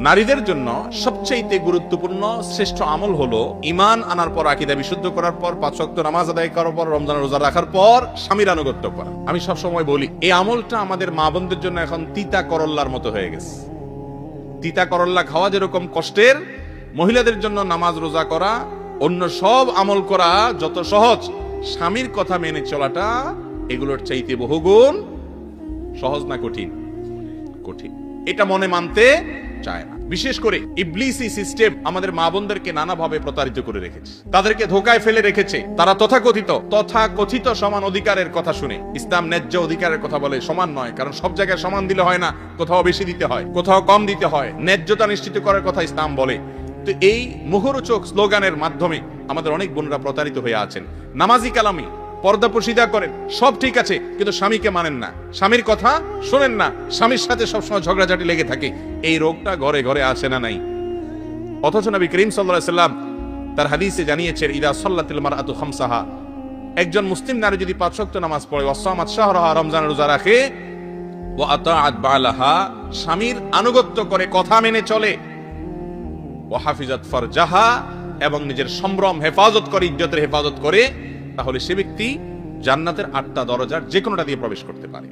নারীদের জন্য সবচেয়ে গুরুত্বপূর্ণ শ্রেষ্ঠ আমল হলো ঈমান আনার পর, আকীদা বিশুদ্ধ করার পর, 5 ওয়াক্ত নামাজ আদায় করার পর, রমজানের রোজা রাখার পর স্বামীর আনুগত্য করা। আমি সব সময় বলি এই আমলটা আমাদের মা বোনদের জন্য এখন তিতা করল্লার মতো হয়ে গেছে। তিতা করল্লা খাওয়া যেরকম কষ্টের, মহিলাদের জন্য নামাজ রোজা করা, অন্য সব আমল করা যত সহজ, স্বামীর কথা মেনে চলাটা এগুলোর চাইতে বহুগুণ সহজ। না কঠিন? কঠিন। এটা মনে মানতে চায় না। বিশেষ করে ইবলিসি সিস্টেম আমাদের মা বোনদেরকে নানাভাবে প্রতারিত করে রেখেছে, তাদেরকে ধোকায় ফেলে রেখেছে। তারা তথাকথিত সমান অধিকারের কথা শুনে, ইসলাম ন্যায্য অধিকারের কথা বলে। সমান নয়, কারণ সব জায়গায় সমান দিলে হয় না, কোথাও বেশি দিতে হয়, কোথাও কম দিতে হয়। ন্যায্যতা নিশ্চিত করার কথা ইসলাম বলে। তো এই মুখরোচক স্লোগানের মাধ্যমে আমাদের অনেক বোনরা প্রতারিত হয়ে আছেন। নামাজি কালামি, পর্দা পশিদা করেন, সব ঠিক আছে, কিন্তু স্বামীকে মানেন না, স্বামীর কথা শোনেন না, স্বামীর সাথে সবসময় ঝগড়াঝাটি লেগে থাকে। এই রোগটা ঘরে ঘরে আসে না নাই? অথচ নবী করিম সাল্লাল্লাহু আলাইহি সাল্লাম তার হাদিসে জানিয়েছেন, ইদা সাল্লাতিল মারআতু খামসাহা, একজন মুসলিম নারী যদি 5 ওয়াক্ত নামাজ পড়ে, ওয়াসামাত শাহরাহা, রমজানের রোজা রাখে, ওয়া আতাআত বালাহা, স্বামীর আনুগত্য করে, কথা মেনে চলে, ওয়া হাফিজাত ফারজাহা, এবং নিজের সম্ভ্রম হেফাজত করে, ইজ্জতের হেফাজত করে, তাহলে সে ব্যক্তি জান্নাতের 8টা দরজার যে কোনোটা দিয়ে প্রবেশ করতে পারে।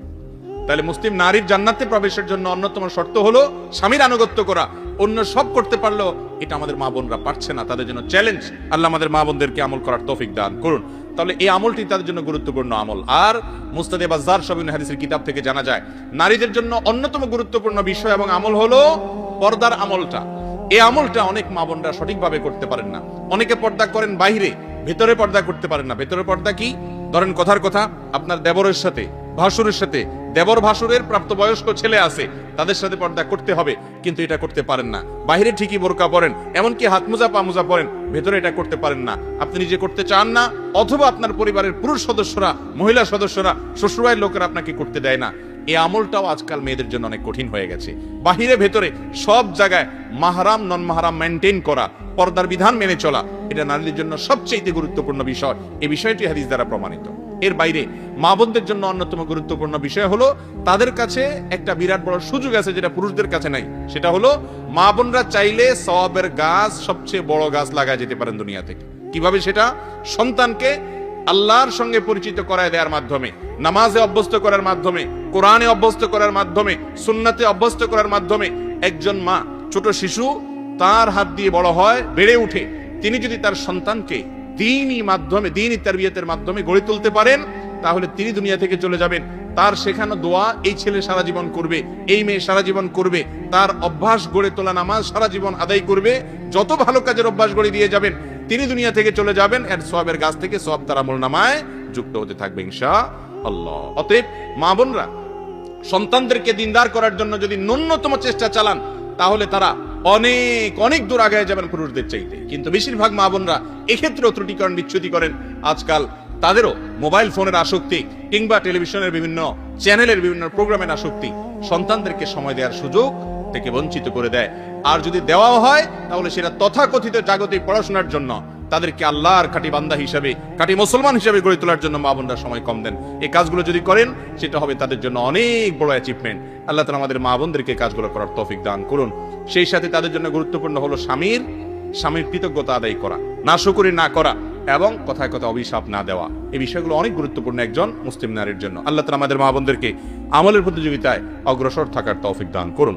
তাহলে মুসলিম নারীর জান্নাতে প্রবেশের জন্য অন্যতম শর্ত হলো স্বামীর আনুগত্য করা। অন্য সব করতে পারলো, এটা আমাদের মা বোনরা পারছে না, তাদের জন্য চ্যালেঞ্জ। আল্লাহ আমাদের মা বোনদেরকে আমল করার তৌফিক দান করুন। তাহলে এই আমলটি তাদের জন্য গুরুত্বপূর্ণ আমল। আর মুস্তাদে বাজ্জার সবিন হাদিসের কিতাব থেকে জানা যায়, নারীদের জন্য অন্যতম গুরুত্বপূর্ণ বিষয় এবং আমল হলো পর্দার আমলটা। এই আমলটা অনেক মা বোনরা সঠিকভাবে করতে পারেন না। অনেকে পর্দা করেন বাইরে, ভেতরে পর্দা করতে পারেন না। ভেতরে পর্দা কি? ধরেন কথার কথা, আপনার দেবরের সাথে, ভাসুরের সাথে, দেবর ভাসুরের প্রাপ্তবয়স্ক ছেলে আছে, তাদের সাথে পর্দা করতে হবে, কিন্তু এটা করতে পারেন না। বাইরে ঠিকই বোরকা পরেন, এমনকি হাত মোজা পা মোজা পরেন, ভেতরে এটা করতে পারেন না। আপনি নিজে করতে চান না, অথবা আপনার পরিবারের পুরুষ সদস্যরা, মহিলা সদস্যরা, শ্বশুরবাড়ির লোকেরা আপনাকে করতে দেয় না। এই আমলটাও আজকাল মেয়েদের জন্য অনেক কঠিন হয়ে গেছে। বাহিরে ভেতরে সব জায়গায় মাহরাম নন মাহরাম মেনটেন করা, পর্দার বিধান মেনে চলা, এটা নারীদের জন্য সবচেয়ে গুরুত্বপূর্ণ বিষয়। এই বিষয়টি হাদিস দ্বারা প্রমাণিত। এর বাইরে মা বোনদের জন্য অন্যতম গুরুত্বপূর্ণ বিষয় হলো, তাদের কাছে একটা বিরাট বড় সুযোগ আছে যেটা পুরুষদের কাছে নাই। সেটা হলো, মা বোনরা চাইলে সওয়াবের গাছ, সবচেয়ে বড় গাছ লাগায় যেতে পারেন দুনিয়া থেকে। কিভাবে সেটা? সন্তানকে আল্লাহর সঙ্গে পরিচিত করায় দেওয়ার মাধ্যমে, নামাজে অভ্যস্ত করার মাধ্যমে, কোরআনে অভ্যস্ত করার মাধ্যমে, সুন্নাতে অভ্যস্ত করার মাধ্যমে। একজন মা, ছোট শিশু তার হাত দিয়ে বড় হয়, বেড়ে উঠে, তিনি যদি তার সন্তানকে দ্বীনি মাধ্যমে, দ্বীনি তারবিয়াতের মাধ্যমে গড়ে তুলতে পারেন, তাহলে তিনি দুনিয়া থেকে চলে যাবেন, তার শেখানো দোয়া এই ছেলে সারা জীবন করবে, এই মেয়ে সারা জীবন করবে, তার অভ্যাস গড়ে তোলা নামাজ সারা জীবন আদায় করবে। যত ভালো কাজের অভ্যাস গড়ে দিয়ে যাবেন, তিনি দুনিয়া থেকে চলে যাবেন, এর সওয়াবের গাছ থেকে সওয়াব তার আমলনামায় যুক্ত হতে থাকবে ইনশাআল্লাহ। অতএব মা বোনরা সন্তানদেরকে দিনদার করার জন্য যদি ন্যূনতম চেষ্টা চালান, তাহলে তারা অনেক অনেক দূর আগায় যাবেন পুরুষদের চাইতে। কিন্তু বেশিরভাগ মা বোনরা এক্ষেত্রেও ত্রুটিকরণ বিচ্যুতি করেন। আজকাল তাদেরও মোবাইল ফোনের আসক্তি, কিংবা টেলিভিশনের বিভিন্ন চ্যানেলের বিভিন্ন প্রোগ্রামের আসক্তি সন্তানদেরকে সময় দেওয়ার সুযোগ থেকে বঞ্চিত করে দেয়। আর যদি দেওয়াও হয়, তাহলে সেটা তথাকথিত জাগতিক পড়াশোনার জন্য, তাদেরকে আল্লাহর খাঁটি বান্দা হিসাবে, খাঁটি মুসলমান হিসাবে গড়ে তোলার জন্য মা বোনরা সময় কম দেন। এই কাজগুলো যদি করেন, সেটা হবে তাদের জন্য অনেক বড় অ্যাচিভমেন্ট। আল্লাহ তাআলা আমাদের মা বোনদেরকে কাজগুলো করার তৌফিক দান করুন। সেই সাথে তাদের জন্য গুরুত্বপূর্ণ হলো স্বামীর কৃতজ্ঞতা আদায় করা, নাশুকরি না করা, এবং কথায় কথা অভিশাপ না দেওয়া। এই বিষয়গুলো অনেক গুরুত্বপূর্ণ একজন মুসলিম নারীর জন্য। আল্লাহ তাআলা আমাদের মা বোনদেরকে আমলের প্রতিযোগিতায় অগ্রসর থাকার তৌফিক দান করুন।